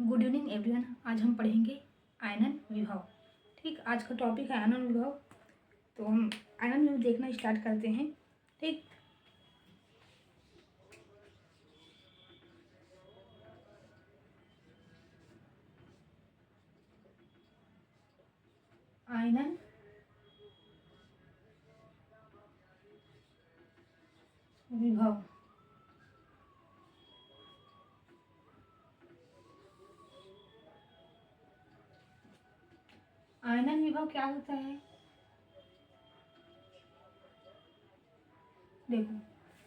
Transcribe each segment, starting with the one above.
Good evening everyone. आज हम पढ़ेंगे आयनन विभव। ठीक, आज का टॉपिक है आयनन विभव। तो हम आयनन विभव देखना स्टार्ट करते हैं। ठीक, आयनन विभव। आयनन विभव क्या होता है? देखो,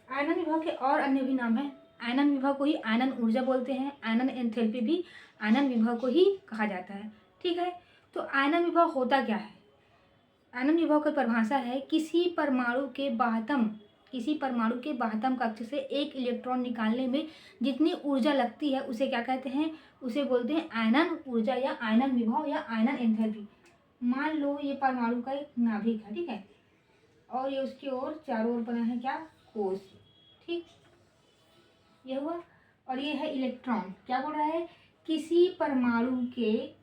आयनन विभव के और अन्य भी नाम है। आयनन विभव को ही आयनन ऊर्जा बोलते हैं। आयनन एंथैल्पी भी आयनन विभव को ही कहा जाता है। ठीक है, तो आयनन विभव होता क्या है? आयनन विभव की परिभाषा है किसी परमाणु के बाह्यतम कक्ष से एक इलेक्ट्रॉन निकालने में जितनी ऊर्जा लगती है उसे क्या कहते हैं? उसे बोलते हैं आयनन ऊर्जा या आयनन विभव या आयनन एंथैल्पी। मान लो ये परमाणु का एक नाभिक है, ठीक है, और ये उसकी ओर चारों ओर बना है क्या? कोश। ठीक, ये हुआ। और ये है इलेक्ट्रॉन। क्या बोल रहा है? किसी परमाणु के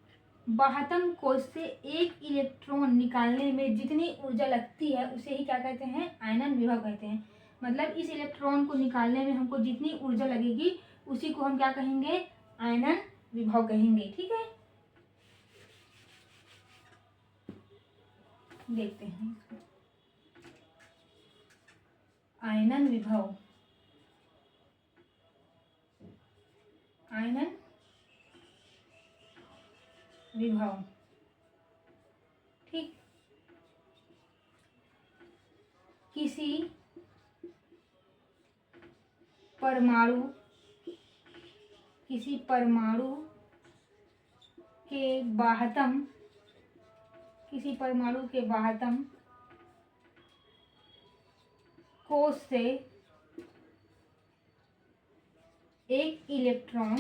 बाह्यतम कोश से एक इलेक्ट्रॉन निकालने में जितनी ऊर्जा लगती है उसे ही क्या कहते हैं? आयनन विभव कहते हैं। मतलब इस इलेक्ट्रॉन को निकालने में हमको जितनी ऊर्जा लगेगी उसी को हम क्या कहेंगे? आयनन विभव कहेंगे। ठीक है, देखते हैं आयनन विभव। आयनन विभव, ठीक, किसी परमाणु के बाह्यतम कोश से एक इलेक्ट्रॉन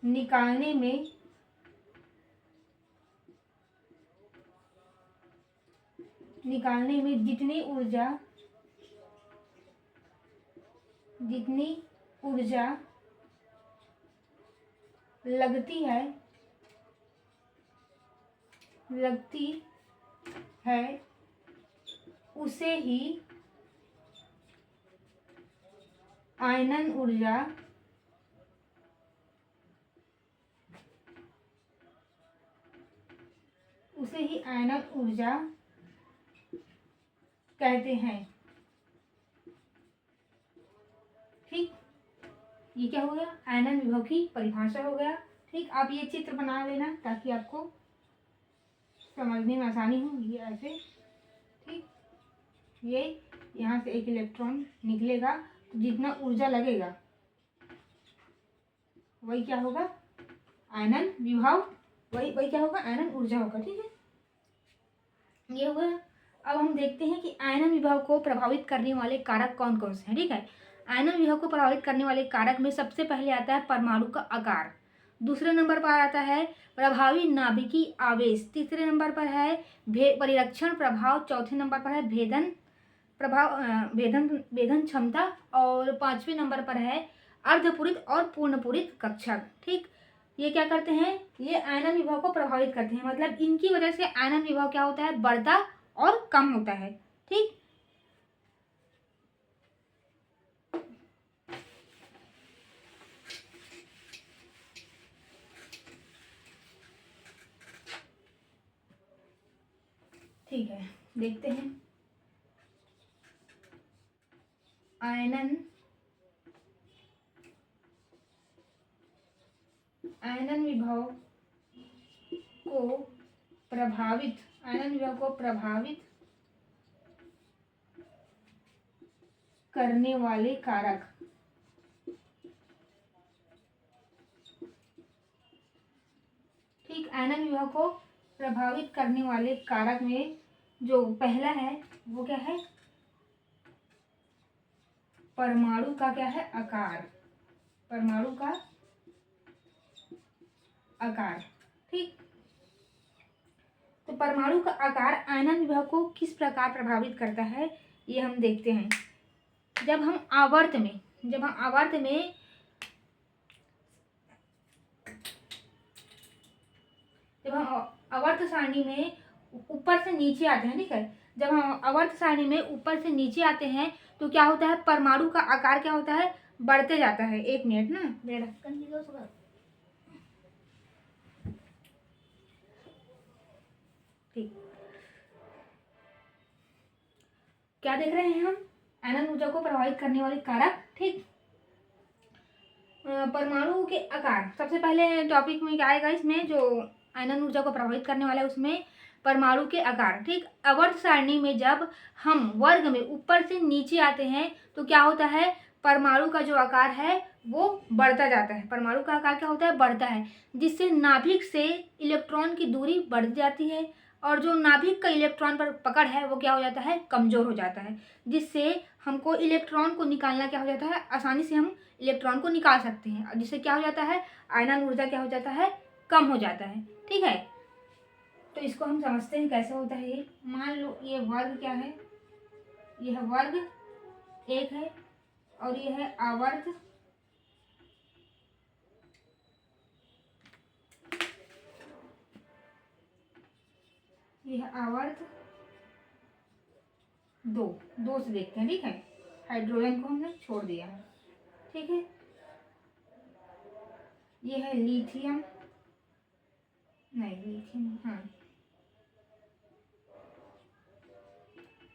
निकालने में जितनी ऊर्जा लगती है उसे ही आयनन ऊर्जा कहते हैं। ठीक, ये क्या हो गया? आयनन विभव की परिभाषा हो गया। ठीक, आप ये चित्र बना लेना ताकि आपको समझने में आसानी हो। ये ऐसे, ठीक, ये यहाँ से एक इलेक्ट्रॉन निकलेगा तो जितना ऊर्जा लगेगा वही क्या होगा? आयनन विभव। वही क्या होगा? आयनन ऊर्जा होगा। ठीक है, ये हो गया। अब हम देखते हैं कि आयनन विभव को प्रभावित करने वाले कारक कौन कौन से हैं। ठीक है, आयनन विभव को प्रभावित करने वाले कारक में सबसे पहले आता है परमाणु का आकार। दूसरे नंबर पर आता है प्रभावी नाभिकीय आवेश। तीसरे नंबर पर है परिरक्षण प्रभाव। चौथे नंबर पर है भेदन क्षमता। और पांचवें नंबर पर है अर्धपूरित और पूर्णपूरित कक्षक। ठीक, ये क्या करते हैं? ये आयनन विभव को प्रभावित करते हैं। मतलब इनकी वजह से आयनन विभव क्या होता है? बढ़ता और कम होता है। ठीक, ठीक है, देखते हैं आयनन विभव को प्रभावित करने वाले कारक। ठीक, आयनन विभव को प्रभावित करने वाले कारक में जो पहला है वो क्या है? परमाणु का क्या है? आकार। परमाणु का आकार। ठीक, तो परमाणु का आकार आयनन विभव को किस प्रकार प्रभावित करता है ये हम देखते हैं। जब हम आवर्त में आवर्त सारणी में ऊपर से नीचे आते हैं, ठीक है, जब हम आवर्त सारणी में ऊपर से नीचे आते हैं तो क्या होता है, परमाणु का आकार क्या होता है, बढ़ते जाता है। एक मिनट ना, मेरा ढक्कन दीजिए उसका। ठीक, क्या देख रहे हैं हम, आयनन ऊर्जा को प्रभावित करने वाले कारक। ठीक, परमाणु के आकार, सबसे पहले टॉपिक में क्या आएगा, इसमें जो आयनन ऊर्जा को प्रभावित करने वाला है उसमें परमाणु के आकार। ठीक, आवर्त सारणी में जब हम वर्ग में ऊपर से नीचे आते हैं तो क्या होता है, परमाणु का जो आकार है वो बढ़ता जाता है। परमाणु का आकार क्या होता है, बढ़ता है, जिससे नाभिक से इलेक्ट्रॉन की दूरी बढ़ जाती है और जो नाभिक का इलेक्ट्रॉन पर पकड़ है वो क्या हो जाता है, कमजोर हो जाता है, जिससे हमको इलेक्ट्रॉन को निकालना क्या हो जाता है, आसानी से हम इलेक्ट्रॉन को निकाल सकते हैं, और जिससे क्या हो जाता है, आयनन ऊर्जा क्या हो जाता है, कम हो जाता है। ठीक है, तो इसको हम समझते हैं कैसे होता है ये। मान लो ये वर्ग क्या है, यह वर्ग एक है और यह है आवर्त दो से देखते हैं। ठीक है, हाइड्रोजन को हमने छोड़ दिया है। ठीक है, ये है lithium,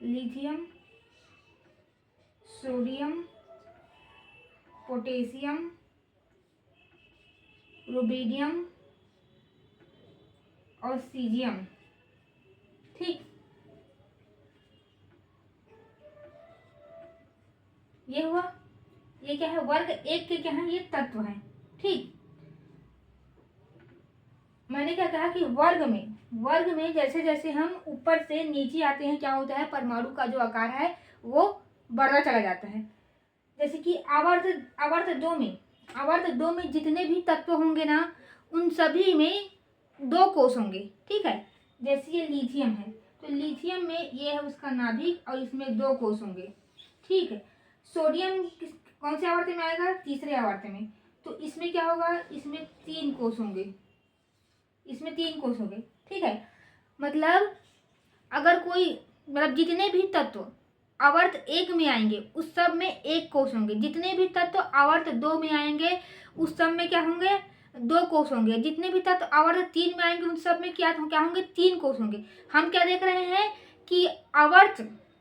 lithium, sodium, potassium, rubidium और सीजियम। ठीक, ये हुआ, ये क्या है, वर्ग एक के क्या है, ये तत्व हैं। ठीक, मैंने क्या कहा कि वर्ग में जैसे जैसे हम ऊपर से नीचे आते हैं क्या होता है, परमाणु का जो आकार है वो बढ़ता चला जाता है। जैसे कि आवर्त दो में जितने भी तत्व होंगे ना, उन सभी में दो कोष होंगे। ठीक है, जैसे ये लिथियम है तो लिथियम में ये है उसका नाभिक और इसमें दो कोष होंगे। ठीक है, सोडियम कौन से आवर्त में आएगा, तीसरे आवर्त में, तो इसमें क्या होगा, इसमें तीन कोष होंगे। ठीक है, मतलब अगर कोई, मतलब जितने भी तत्व आवर्त एक में आएंगे उस सब में एक कोष होंगे, जितने भी तत्व आवर्त दो में आएंगे उस सब में क्या होंगे, दो कोष होंगे, जितने भी तत्व आवर्त तीन में आएंगे उन सब में क्या होंगे, तीन कोष होंगे। हम क्या देख रहे हैं कि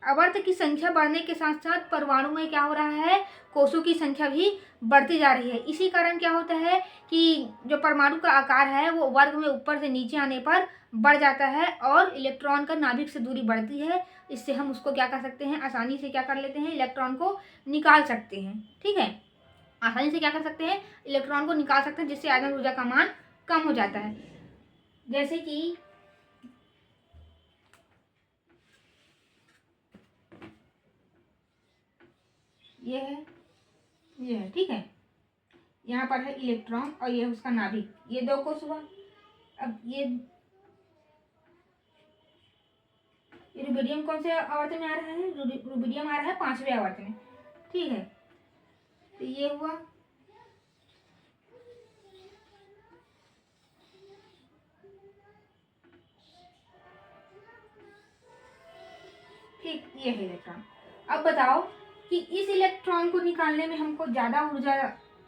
आवर्त की संख्या बढ़ने के साथ साथ परमाणु में क्या हो रहा है, कोषों की संख्या भी बढ़ती जा रही है। इसी कारण क्या होता है कि जो परमाणु का आकार है वो वर्ग में ऊपर से नीचे आने पर बढ़ जाता है और इलेक्ट्रॉन का नाभिक से दूरी बढ़ती है। इससे हम उसको क्या कर सकते हैं, आसानी से क्या कर लेते हैं, इलेक्ट्रॉन को निकाल सकते हैं। ठीक है, आसानी से क्या कर सकते हैं, इलेक्ट्रॉन को निकाल सकते हैं, जिससे आयनन ऊर्जा का मान कम हो जाता है। जैसे कि ये है, ठीक है, यहाँ पर है इलेक्ट्रॉन और ये है उसका नाभिक, ये दो कोष हुआ। अब ये रुबिडियम कौन से आवर्त में आ रहा है, रुबिडियम आ रहा है पांचवें आवर्त में। ठीक है, तो ये हुआ। ठीक, ये है इलेक्ट्रॉन। अब बताओ कि इस इलेक्ट्रॉन को निकालने में हमको ज्यादा ऊर्जा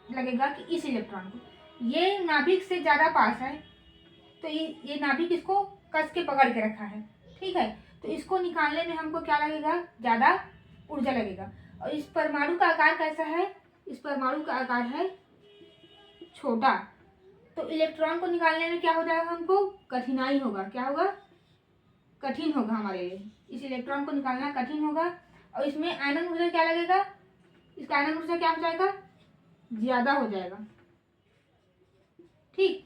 लगेगा कि इस इलेक्ट्रॉन को, ये नाभिक से ज्यादा पास है तो ये नाभिक इसको कस के पकड़ के रखा है। ठीक है, तो इसको निकालने में हमको क्या लगेगा, ज्यादा ऊर्जा लगेगा। और इस परमाणु का आकार कैसा है, इस परमाणु का आकार है छोटा, तो इलेक्ट्रॉन को निकालने में क्या हो जाएगा, हमको कठिनाई होगा। क्या होगा, कठिन होगा हमारे लिए, इस इलेक्ट्रॉन को निकालना कठिन होगा। और इसमें आयनन ऊर्जा क्या लगेगा, इसका आयनन ऊर्जा क्या हो जाएगा, ज्यादा हो जाएगा। ठीक,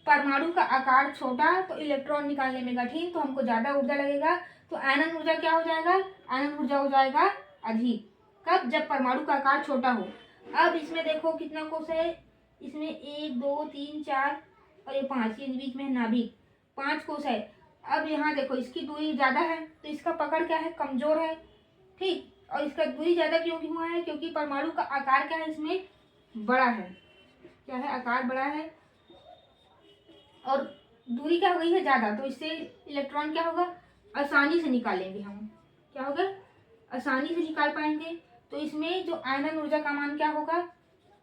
परमाणु का आकार छोटा तो इलेक्ट्रॉन निकालने में कठिन, तो हमको ज्यादा ऊर्जा लगेगा, तो आयनन ऊर्जा क्या हो जाएगा, आयनन ऊर्जा हो जाएगा अधिक। कब, जब परमाणु का आकार छोटा हो। अब इसमें देखो कितना कोष है, इसमें 1 2 3 4 और ये 5, ये बीच में नाभिक, 5 कोष है। अब यहाँ देखो इसकी दूरी ज्यादा है तो इसका पकड़ क्या है, कमजोर है। ठीक, और इसका दूरी ज़्यादा क्यों हुआ है? क्योंकि परमाणु का आकार क्या है इसमें? बड़ा है। क्या है? आकार बड़ा है और दूरी क्या हो गई है? ज़्यादा। तो इससे इलेक्ट्रॉन क्या होगा? आसानी से निकालेंगे हम। क्या होगा? आसानी से निकाल पाएंगे। तो इसमें जो आयनन ऊर्जा का मान क्या होगा?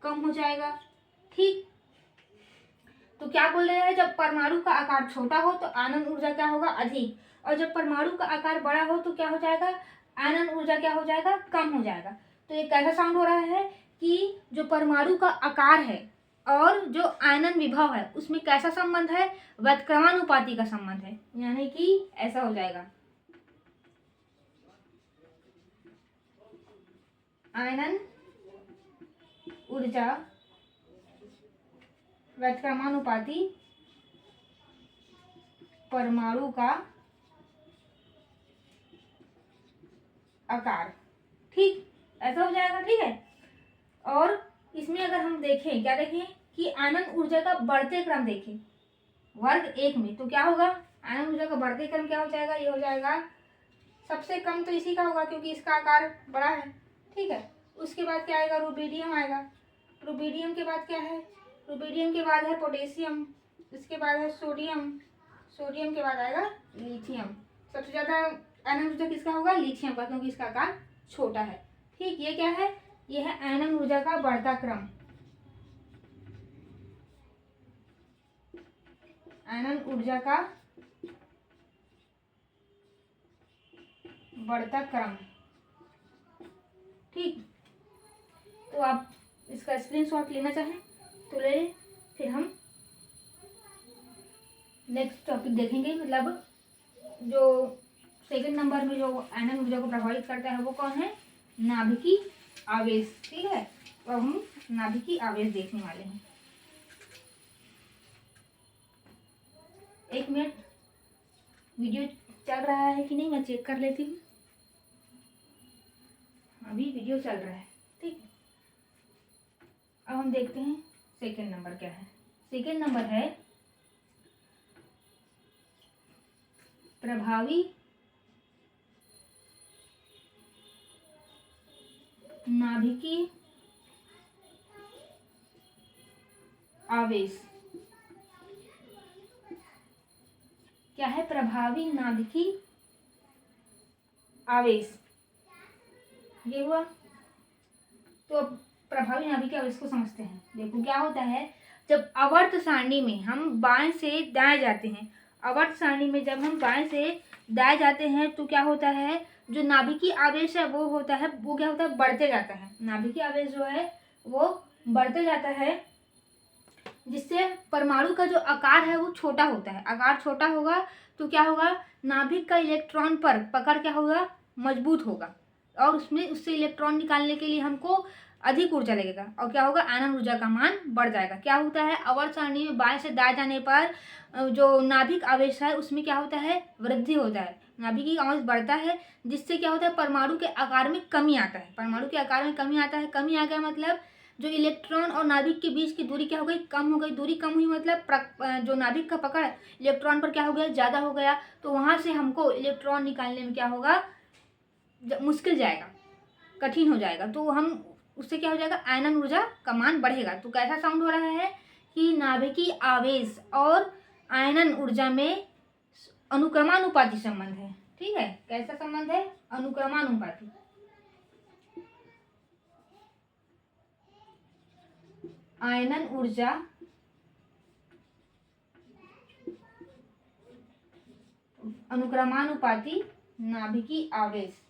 कम हो जाएगा। ठीक। तो क्या बोल रहे हैं? जब परमाणु का आकार छोटा हो तो आयनन ऊर्जा क्या होगा? अधिक। और जब परमाणु का आकार बड़ा हो तो क्या हो जाएगा? आयनन ऊर्जा क्या हो जाएगा? कम हो जाएगा। तो ये कैसा साउंड हो रहा है कि जो परमाणु का आकार है और जो आयनन विभव है उसमें कैसा संबंध है? व्युत्क्रमानुपाती का संबंध है। यानी कि ऐसा हो जाएगा, आयनन ऊर्जा व्युत्क्रमानुपाती परमाणु का आकार। ठीक, ऐसा हो जाएगा। ठीक है। और इसमें अगर हम देखें, क्या देखें कि आयनन ऊर्जा का बढ़ते क्रम देखें वर्ग 1 में, तो क्या होगा? आयनन ऊर्जा का बढ़ते क्रम क्या हो जाएगा? ये हो जाएगा, सबसे कम तो इसी का होगा क्योंकि इसका आकार बड़ा है। ठीक है। उसके बाद क्या आएगा? रुबिडियम आएगा। रुबिडियम के बाद क्या है? रुबिडियम के बाद है पोटेशियम, इसके बाद है सोडियम, सोडियम के बाद आएगा लिथियम। सबसे ज़्यादा आयनन ऊर्जा किसका होगा? लिथियम का, क्योंकि इसका आकार छोटा है। ठीक। ये क्या है? ये है आयनन ऊर्जा का बढ़ता क्रम। आयनन ऊर्जा का बढ़ता क्रम। ठीक। तो आप इसका स्क्रीनशॉट लेना चाहें तो ले लें। फिर हम नेक्स्ट टॉपिक देखेंगे। मतलब जो सेकंड नंबर में जो आयनन ऊर्जा को प्रभावित करता है वो कौन है? नाभिकीय आवेश। ठीक है। तो अब हम नाभिकीय आवेश देखने वाले हैं। एक मिनट, वीडियो चल रहा है कि नहीं मैं चेक कर लेती हूँ। अभी वीडियो चल रहा है। ठीक। अब हम देखते हैं सेकंड नंबर क्या है। सेकंड नंबर है प्रभावी नाभिकीय आवेश। क्या है? प्रभावी नाभिकीय आवेश। ये हुआ। तो अब प्रभावी नाभिकीय आवेश को समझते हैं। देखो क्या होता है, जब आवर्त सारणी में हम बाएं से दाएं जाते हैं, आवर्त सारणी में जब हम बाएं से दाएं जाते हैं तो क्या होता है? जो नाभिकीय आवेश है वो होता है, वो क्या होता है? बढ़ते जाता है। नाभिकीय आवेश जो है वो बढ़ते जाता है, जिससे परमाणु का जो आकार है वो छोटा होता है। आकार छोटा होगा तो क्या होगा? नाभिक का इलेक्ट्रॉन पर पकड़ क्या होगा? मजबूत होगा। और उसमें उससे इलेक्ट्रॉन निकालने के लिए हमको अधिक ऊर्जा लगेगा और क्या होगा? आयनन ऊर्जा का मान बढ़ जाएगा। क्या होता है? आवर्त सारणी में बाएं से दाएं जाने पर जो नाभिक आवेश है उसमें क्या होता है? वृद्धि होता है। नाभिकीय आवेश बढ़ता है, जिससे क्या होता है? परमाणु के आकार में कमी आता है। परमाणु के आकार में कमी आता है। कमी आ गया मतलब जो इलेक्ट्रॉन और नाभिक के बीच की दूरी क्या हो गई? कम हो गई। दूरी कम हुई मतलब जो नाभिक का पकड़ इलेक्ट्रॉन पर क्या हो गया? ज़्यादा हो गया। तो वहाँ से हमको इलेक्ट्रॉन निकालने में क्या होगा? मुश्किल जाएगा, कठिन हो जाएगा। तो हम उससे क्या हो जाएगा? आयनन ऊर्जा का मान बढ़ेगा। तो कैसा साउंड हो रहा है कि नाभिकीय आवेश और आयनन ऊर्जा में अनुक्रमानुपाती संबंध है। ठीक है। कैसा संबंध है? अनुक्रमानुपाती। आयनन ऊर्जा अनुक्रमानुपाती नाभिकीय आवेश।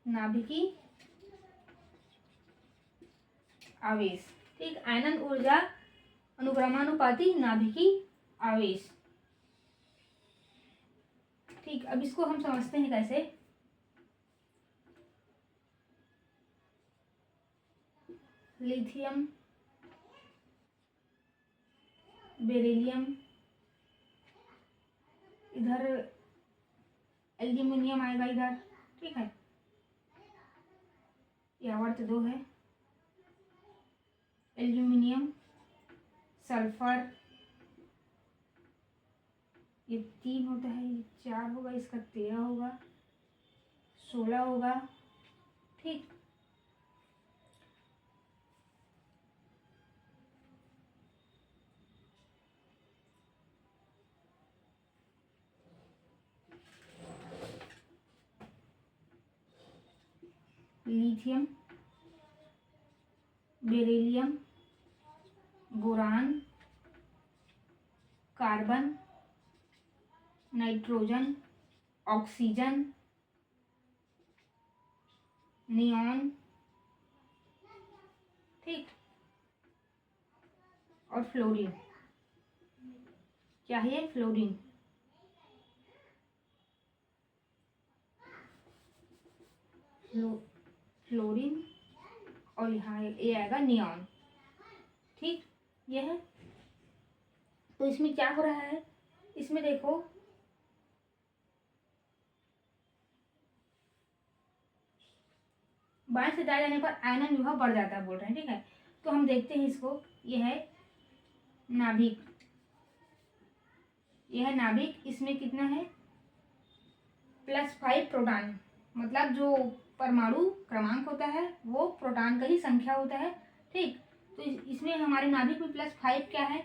नाभिकीय आवेश। ठीक। आयनन ऊर्जा अनुक्रमानुपाती नाभिकीय आवेश। ठीक। अब इसको हम समझते हैं कैसे। लिथियम, बेरिलियम, इधर एल्यूमिनियम आएगा इधर। ठीक है। ये आवर्त 2 है। एल्यूमिनियम, सल्फर, ये 3 होता है, ये 4 होगा, इसका 13 होगा, 16 होगा। ठीक, lithium, beryllium, boron, carbon, nitrogen, oxygen, neon, ठीक, और फ्लोरीन। क्या है ये? फ्लोरीन। फ्लोरीन, और यहाँ ये आएगा नियॉन। ठीक, ये है। तो इसमें क्या हो रहा है, इसमें देखो बाएं से दाएं जाने पर आयनन विभव बढ़ जाता है बोल रहे हैं। ठीक है, तो हम देखते हैं इसको। ये है नाभिक, यह है नाभिक। इसमें कितना है? +5 प्रोटॉन, मतलब जो परमाणु क्रमांक होता है वो प्रोटॉन का ही संख्या होता है। ठीक, तो इसमें हमारे नाभिक में +5 क्या है?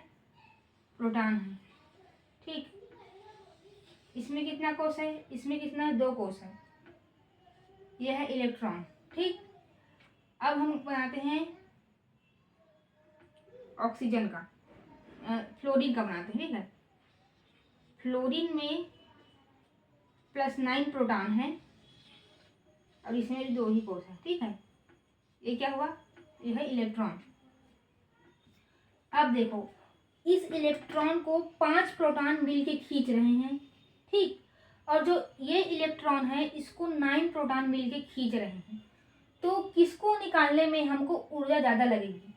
प्रोटॉन है। ठीक, इसमें कितना कोष है? इसमें कितना है? 2 कोष है। यह है इलेक्ट्रॉन। ठीक, अब हम बनाते हैं ऑक्सीजन का, फ्लोरीन का बनाते हैं। ठीक है, फ्लोरीन में +9 प्रोटॉन है और इसमें भी 2 ही कोष है। ठीक है, ये क्या हुआ? यह है इलेक्ट्रॉन। अब देखो, इस इलेक्ट्रॉन को 5 प्रोटॉन मिलके खींच रहे हैं। ठीक, और जो ये इलेक्ट्रॉन है इसको 9 प्रोटॉन मिलके खींच रहे हैं। तो किसको निकालने में हमको ऊर्जा ज़्यादा लगेगी?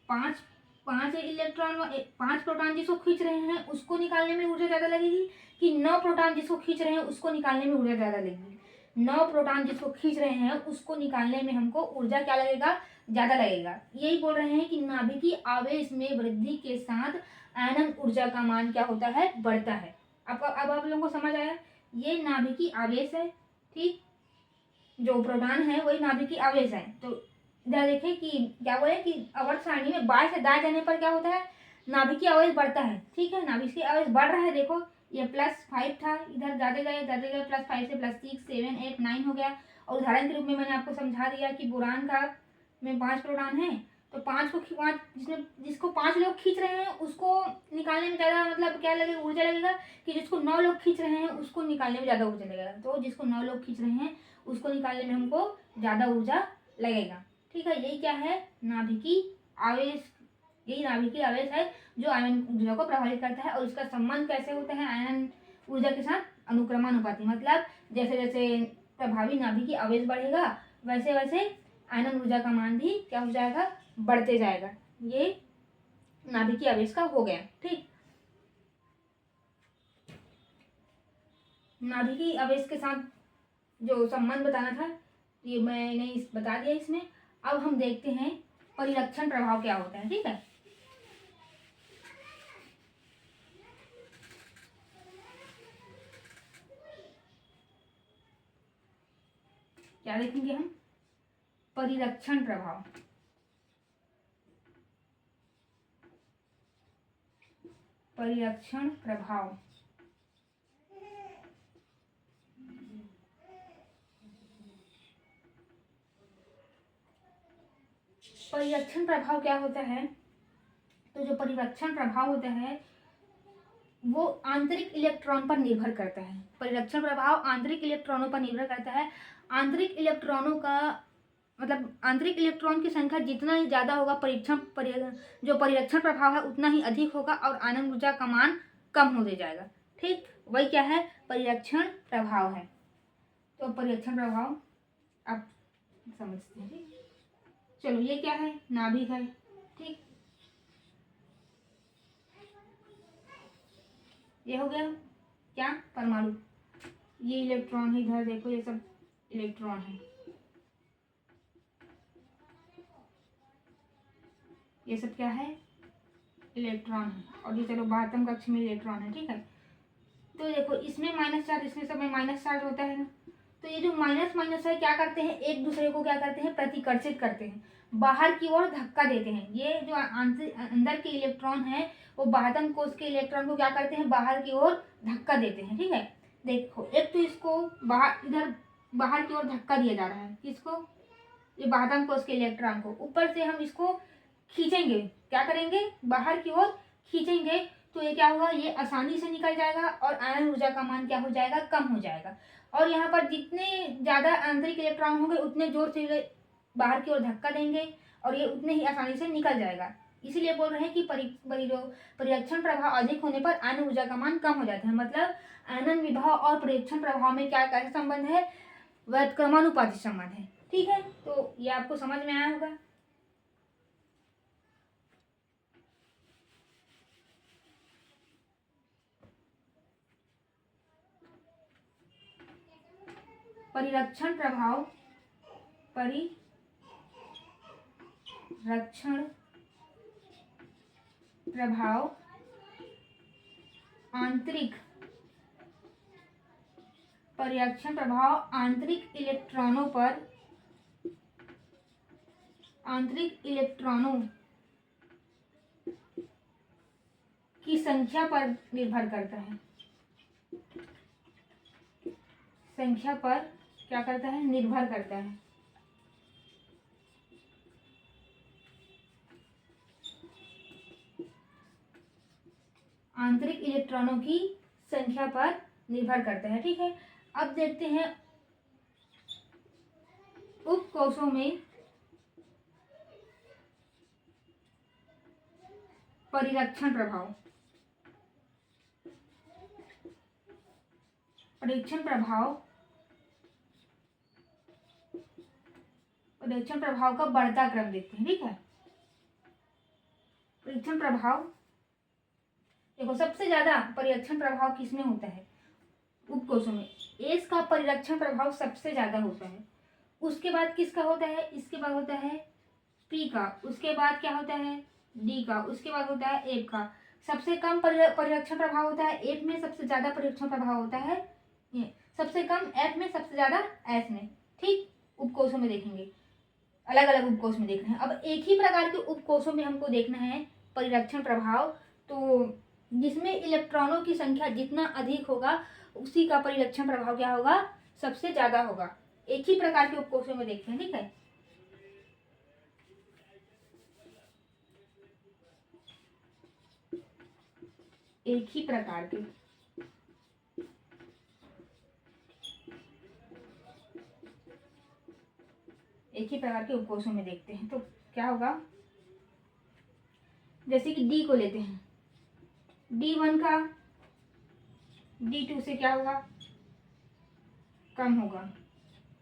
5 5 इलेक्ट्रॉन, 5 प्रोटॉन जिसको खींच रहे हैं उसको निकालने में ऊर्जा ज़्यादा लगेगी, कि 9 प्रोटॉन जिसको खींच रहे हैं उसको निकालने में ऊर्जा ज़्यादा लगेगी? 9 प्रोटॉन जिसको खींच रहे हैं उसको निकालने में हमको ऊर्जा क्या लगेगा? ज़्यादा लगेगा। यही बोल रहे हैं कि नाभिकीय आवेश में वृद्धि के साथ आयनन ऊर्जा का मान क्या होता है? बढ़ता है। अब आप लोगों को समझ आया? ये नाभिकीय आवेश है। ठीक, जो प्रोटॉन है वही नाभिकीय आवेश है। तो इधर देखें कि क्या बोले कि आवर्त सारणी में बाएं से दाएं जाने पर क्या होता है? नाभिकीय आवेश बढ़ता है। ठीक है, नाभिकीय आवेश बढ़ रहा है। देखो, ये +5 था, इधर जाते गए +5 से +6 7 8 9 हो गया। और उदाहरण के रूप में मैंने आपको समझा दिया कि बोरान का में 5 प्रोटॉन है, तो 5 को 5 जिसको 5 लोग खींच रहे हैं उसको निकालने में ज़्यादा मतलब क्या लगेगा? ऊर्जा लगेगा, कि जिसको 9 लोग खींच रहे हैं उसको निकालने में ज़्यादा ऊर्जा लगेगा। तो जिसको 9 लोग खींच रहे हैं उसको निकालने में हमको ज़्यादा ऊर्जा लगेगा। ठीक है, यही क्या है? नाभिकीय आवेश। यही नाभिकीय आवेश है जो आयन ऊर्जा को प्रभावित करता है। और इसका संबंध कैसे होता है आयन ऊर्जा के साथ? अनुक्रमानुपाती, मतलब जैसे जैसे प्रभावी नाभिकीय आवेश बढ़ेगा वैसे वैसे आयनन ऊर्जा का मान भी क्या हो जाएगा? बढ़ते जाएगा। ये नाभिकीय आवेश का हो गया। ठीक, नाभिकीय आवेश के साथ जो संबंध बताना था ये मैंने बता दिया इसमें। अब हम देखते हैं परिरक्षण प्रभाव क्या होता है। ठीक है, क्या देखेंगे हम? परिरक्षण प्रभाव। परिरक्षण प्रभाव परिरक्षण प्रभाव क्या होता है? तो जो परिरक्षण प्रभाव होता है वो आंतरिक इलेक्ट्रॉन पर निर्भर करता है। परिरक्षण प्रभाव आंतरिक इलेक्ट्रॉनों पर निर्भर करता है। आंतरिक इलेक्ट्रॉनों का मतलब आंतरिक इलेक्ट्रॉन की संख्या जितना ही ज़्यादा होगा जो परिरक्षण प्रभाव है उतना ही अधिक होगा और आयनन ऊर्जा का मान कम होते जाएगा। ठीक, वही क्या है? परिरक्षण प्रभाव है। तो परिरक्षण प्रभाव आप समझते हैं। ठीक, चलो ये क्या है? नाभिक है। ठीक, ये हो गया क्या? परमाणु। ये इलेक्ट्रॉन है, इधर देखो ये सब इलेक्ट्रॉन है। ये सब क्या है? इलेक्ट्रॉन है। और ये चलो बाह्यतम कक्ष में इलेक्ट्रॉन है। ठीक है, तो देखो इसमें माइनस चार्ज, इसमें सब में माइनस चार्ज होता है ना, तो ये जो माइनस माइनस है क्या करते हैं, एक दूसरे को क्या करते हैं, प्रतिकर्षित करते हैं, बाहर की ओर धक्का देते हैं। ये जो अंदर के इलेक्ट्रॉन है वो बाह्यतम कोश के इलेक्ट्रॉन को क्या करते हैं, बाहर की ओर धक्का देते हैं। ठीक है, देखो एक तो इसको बाहर, इधर बाहर की ओर धक्का दिया जा रहा है, किसको, ये बाह्यतम कोश के इलेक्ट्रॉन को। ऊपर से हम इसको खींचेंगे, क्या करेंगे, बाहर की ओर खींचेंगे, तो ये क्या होगा, ये आसानी से निकल जाएगा और आयन ऊर्जा का मान क्या हो जाएगा, कम हो जाएगा। और यहाँ पर जितने ज़्यादा आंतरिक इलेक्ट्रॉन होंगे उतने जोर से बाहर की ओर धक्का देंगे और ये उतने ही आसानी से निकल जाएगा। इसीलिए बोल रहे हैं कि परिरक्षण प्रभाव अधिक होने पर आयन ऊर्जा का मान कम हो जाता है। मतलब आयनन विभव और परिरक्षण प्रभाव में क्या कैसा संबंध है, व्युत्क्रमानुपाती संबंध है। ठीक है, तो ये आपको समझ में आया होगा। परिरक्षण प्रभाव, परिरक्षण प्रभाव आंतरिक, परिरक्षण प्रभाव आंतरिक इलेक्ट्रॉनों पर, आंतरिक इलेक्ट्रॉनों की संख्या पर निर्भर करता है, संख्या पर क्या करता है, निर्भर करता है। आंतरिक इलेक्ट्रॉनों की संख्या पर निर्भर करता है। ठीक है, अब देखते हैं उपकोषों में परिरक्षण प्रभाव, परिरक्षण प्रभाव, परिरक्षण प्रभाव का बढ़ता क्रम देखते हैं। ठीक है, परिरक्षण प्रभाव देखो सबसे ज्यादा परिरक्षण प्रभाव किसमें होता है, उपकोषों में। एस का परिरक्षण प्रभाव सबसे ज्यादा होता है, उसके बाद किसका होता है, इसके बाद होता है पी का, उसके बाद क्या होता है डी का, उसके बाद होता है एफ का। सबसे कम परिरक्षण प्रभाव होता है एफ में, सबसे ज्यादा परिरक्षण प्रभाव होता है सबसे कम एफ में, सबसे ज्यादा एस में। ठीक, उपकोषों में देखेंगे, अलग अलग उपकोष में देख रहे हैं। अब एक ही प्रकार के उपकोषों में हमको देखना है परिरक्षण प्रभाव, तो जिसमें इलेक्ट्रॉनों की संख्या जितना अधिक होगा उसी का परिरक्षण प्रभाव क्या होगा, सबसे ज्यादा होगा। एक ही प्रकार के उपकोषों में देखते हैं। ठीक है, एक ही प्रकार के, एक ही प्रकार के उपकोषों में देखते हैं तो क्या होगा, जैसे कि डी को लेते हैं, D1 का D2 से क्या होगा, कम होगा।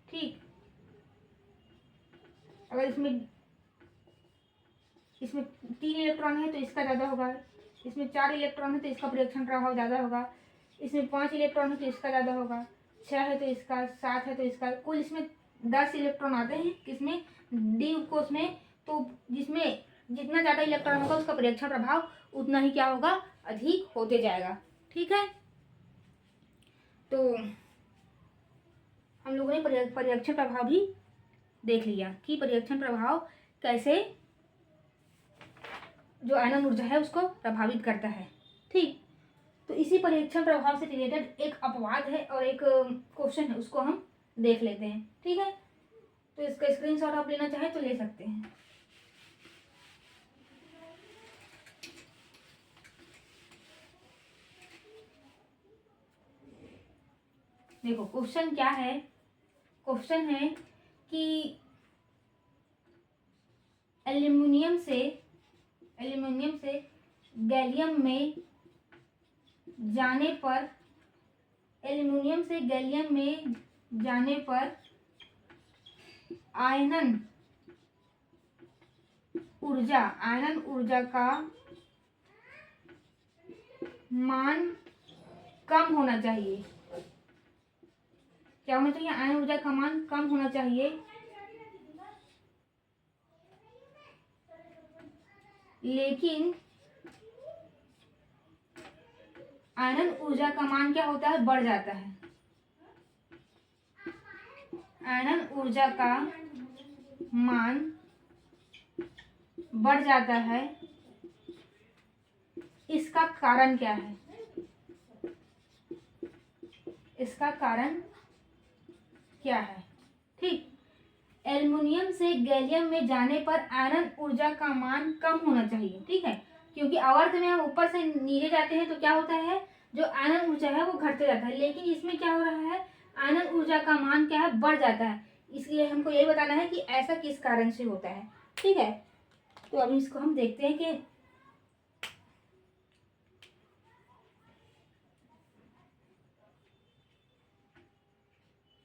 ठीक, अगर इसमें 3 इलेक्ट्रॉन है तो इसका ज़्यादा होगा, इसमें 4 इलेक्ट्रॉन है तो इसका परिरक्षण प्रभाव ज़्यादा होगा, इसमें 5 इलेक्ट्रॉन है तो इसका ज़्यादा होगा, 6 है तो इसका, 7 है तो इसका, कुल इसमें 10 इलेक्ट्रॉन आते हैं किसमें, डी उपकोष में। तो जिसमें जितना ज़्यादा इलेक्ट्रॉन होगा उसका परिरक्षण प्रभाव उतना ही क्या होगा, अधिक होते जाएगा। ठीक है, तो हम लोगों ने परिरक्षण प्रभाव भी देख लिया कि परिरक्षण प्रभाव कैसे जो आयनन ऊर्जा है उसको प्रभावित करता है। ठीक, तो इसी परिरक्षण प्रभाव से रिलेटेड एक अपवाद है और एक क्वेश्चन है, उसको हम देख लेते हैं। ठीक है, तो इसका स्क्रीनशॉट आप लेना चाहें तो ले सकते हैं। देखो क्वेश्चन क्या है, क्वेश्चन है कि एल्यूमिनियम से गैलियम में जाने पर, एल्यूमिनियम से गैलियम में जाने पर आयनन ऊर्जा का मान कम होना चाहिए। क्या होना चाहिए, आयन ऊर्जा का मान कम होना चाहिए, लेकिन आयनन ऊर्जा का मान क्या होता है, बढ़ जाता है। आयनन ऊर्जा का मान बढ़ जाता है। इसका कारण क्या है? इसका कारण क्या है? ठीक, एल्युमिनियम से गैलियम में जाने पर आयनन ऊर्जा का मान कम होना चाहिए। ठीक है, क्योंकि आवर्त में हम ऊपर से नीचे जाते हैं तो क्या होता है, जो आयनन ऊर्जा है वो घटते जाता है, लेकिन इसमें क्या हो रहा है, आयनन ऊर्जा का मान क्या है, बढ़ जाता है। इसलिए हमको यही बताना है कि ऐसा किस कारण से होता है। ठीक है, तो अभी इसको हम देखते हैं कि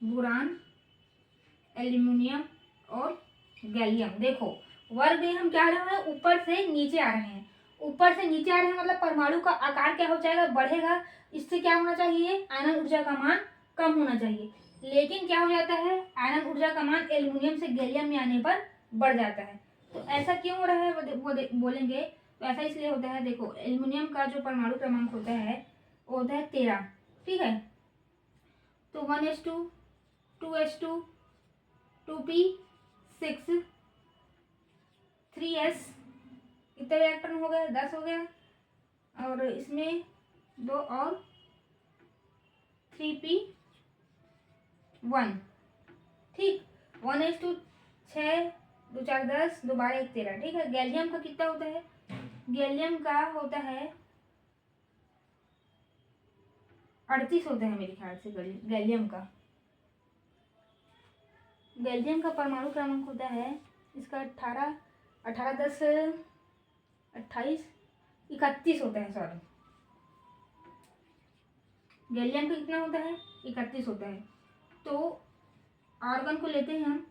बोरान, एल्युमिनियम और गैलियम। देखो वर्ग में हम क्या आ रहे हैं, ऊपर से नीचे आ रहे हैं। ऊपर से नीचे आ रहे हैं मतलब परमाणु का आकार क्या हो जाएगा, बढ़ेगा। इससे क्या होना चाहिए, आयनन ऊर्जा का मान कम होना चाहिए। लेकिन क्या हो जाता है, आयनन ऊर्जा का मान एल्युमिनियम से गैलियम में आने पर बढ़ जाता है। तो ऐसा क्यों हो रहा है वो बोलेंगे। तो ऐसा इसलिए होता है, देखो एल्युमिनियम का जो परमाणु क्रमांक होता है वो होता है 13। ठीक है, तो 1s2, 2s2, 2p6, 3s, कितने इलेक्ट्रॉन हो गए, 10 हो गया। और इसमें 2 और 3p1। ठीक, 1s2 6, 2 4 10, 2 12 1 13। ठीक है, गैलियम का कितना होता है, गैलियम का होता है 38 होता है मेरे ख्याल से। गैलियम का परमाणु क्रमांक होता है इसका 18, 18 10 28, 31 होता है। सॉरी, गैलियम का कितना होता है, 31 होता है। तो आर्गन को लेते हैं हम।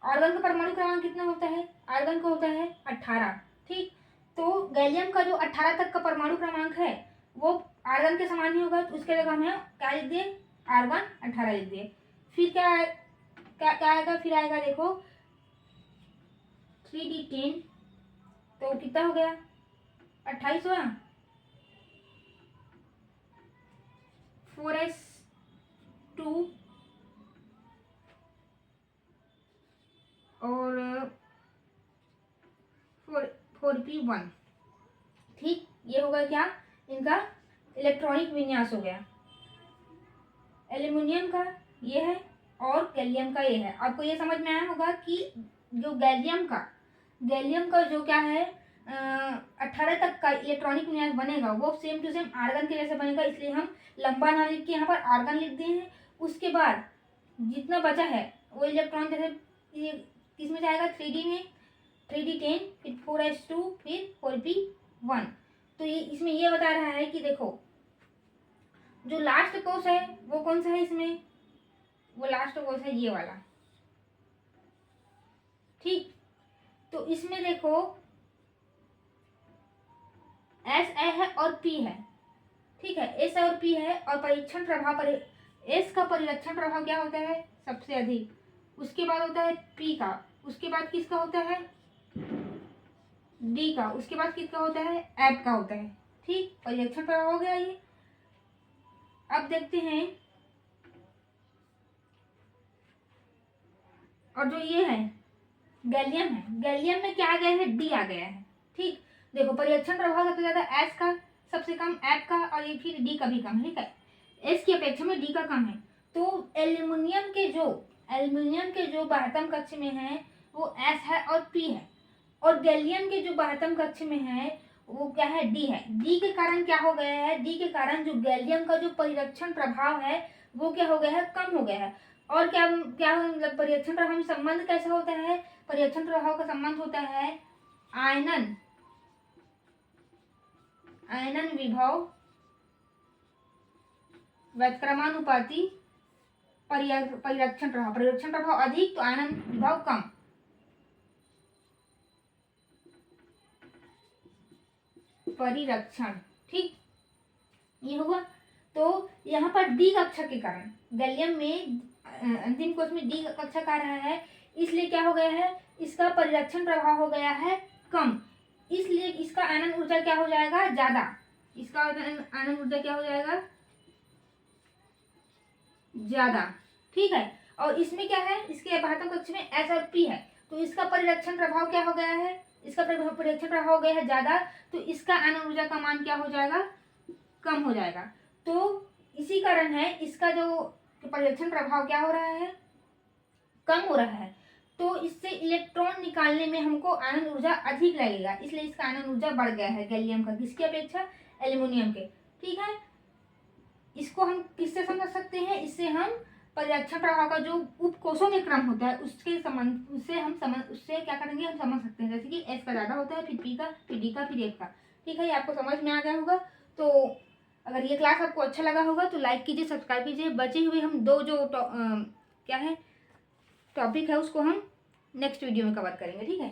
आर्गन का परमाणु क्रमांक कितना होता है, आर्गन का होता है 18। ठीक, तो गैलियम का जो 18 तक का परमाणु क्रमांक है वो आर्गन के समान ही होगा। तो उसके जगह हमें क्या लिख दिए, आर्गन 18 लिख दिए। फिर क्या क्या क्या आएगा, फिर आएगा देखो 3d10। तो कितना हो गया, 28 हुआ। 4s2 और 4p1। ठीक, ये होगा क्या, इनका इलेक्ट्रॉनिक विन्यास हो गया। एल्युमिनियम का ये है और गैलियम का ये है। आपको ये समझ में आया होगा कि जो गैलियम का जो क्या है 18 तक का इलेक्ट्रॉनिक विन्यास बनेगा वो सेम टू सेम आर्गन के जैसे बनेगा। इसलिए हम लंबा ना लिख के यहाँ पर आर्गन लिख दिए हैं। उसके बाद जितना बचा है वो इलेक्ट्रॉन जैसे ये किस में जाएगा, 3D में, 3d10, फिर 4s2, फिर 4p1। तो ये इसमें ये बता रहा है कि देखो जो लास्ट कोष है वो कौन सा है इसमें, वो लास्ट कोष है ये वाला। ठीक, तो इसमें देखो एस ए है और पी है। ठीक है, एस और पी है और परीक्षण प्रभाव एस का परिरक्षण प्रभाव क्या होता है, सबसे अधिक। उसके बाद होता है पी का, उसके बाद किसका होता है, डी का, उसके बाद किसका होता है, एफ का होता है। ठीक, परिरक्षण प्रभाव हो गया ये। अब देखते हैं, और जो ये है गैलियम है, गैलियम में क्या आ गया है, डी आ गया है। ठीक, देखो परिरक्षण प्रभाव सबसे ज्यादा एस का, सबसे कम एफ का, और ये फिर डी का भी कम है। ठीक है, एस की अपेक्षा में डी का कम है। तो एल्युमिनियम के जो बाह्यतम कक्ष में है वो एस है और पी है, और गैलियम के जो बाह्यतम कक्ष में है वो क्या है, डी है। डी के कारण क्या हो गया है, डी के कारण जो गैलियम का जो परिरक्षण प्रभाव है वो क्या हो गया है, कम हो गया है। और क्या क्या मतलब परिरक्षण प्रभाव में संबंध कैसा होता है, परिरक्षण प्रभाव का संबंध होता है आयनन विभव व्युत्क्रमानुपाती परिरक्षण प्रभाव अधिक तो आयनन विभव कम। परिरक्षण, ठीक, ये हुआ। तो यहाँ पर डी कक्षा के कारण गैलियम में अंतिम कोष में डी कक्षा का रहा है, इसलिए क्या हो गया है, इसका परिरक्षण प्रभाव हो गया है कम, इसलिए इसका आयनन ऊर्जा क्या हो जाएगा, ज्यादा। इसका आनंद ऊर्जा क्या हो जाएगा, ज्यादा। ठीक है, और इसमें क्या है, इसके अभातम कक्ष में एस और पी है, तो इसका परिरक्षण प्रभाव क्या हो गया है, इसका परिरक्षण प्रभाव हो गया है ज्यादा, तो इसका आनंद ऊर्जा का मान क्या हो जाएगा, कम हो जाएगा। तो इसी कारण है इसका जो परिरक्षण प्रभाव क्या हो रहा है, कम हो रहा है। तो इससे इलेक्ट्रॉन निकालने में हमको आनंद ऊर्जा अधिक लगेगा, इसलिए इसका आनंद ऊर्जा बढ़ गया है गैलियम का, किसकी अपेक्षा, एल्युमिनियम के। ठीक है, इसको हम किससे समझ सकते हैं, इससे हम परिरक्षण प्रभाव का जो उपकोषों में क्रम होता है उसके संबंध उससे क्या करेंगे, हम समझ सकते हैं। जैसे कि एस का ज्यादा होता है, फिर पी का, फिर डी का, फिर एफ का। ठीक है, ये आपको समझ में आ गया होगा। तो अगर ये क्लास आपको अच्छा लगा होगा तो लाइक कीजिए, सब्सक्राइब कीजिए। बचे हुए हम दो जो क्या है टॉपिक है उसको हम नेक्स्ट वीडियो में कवर करेंगे। ठीक है।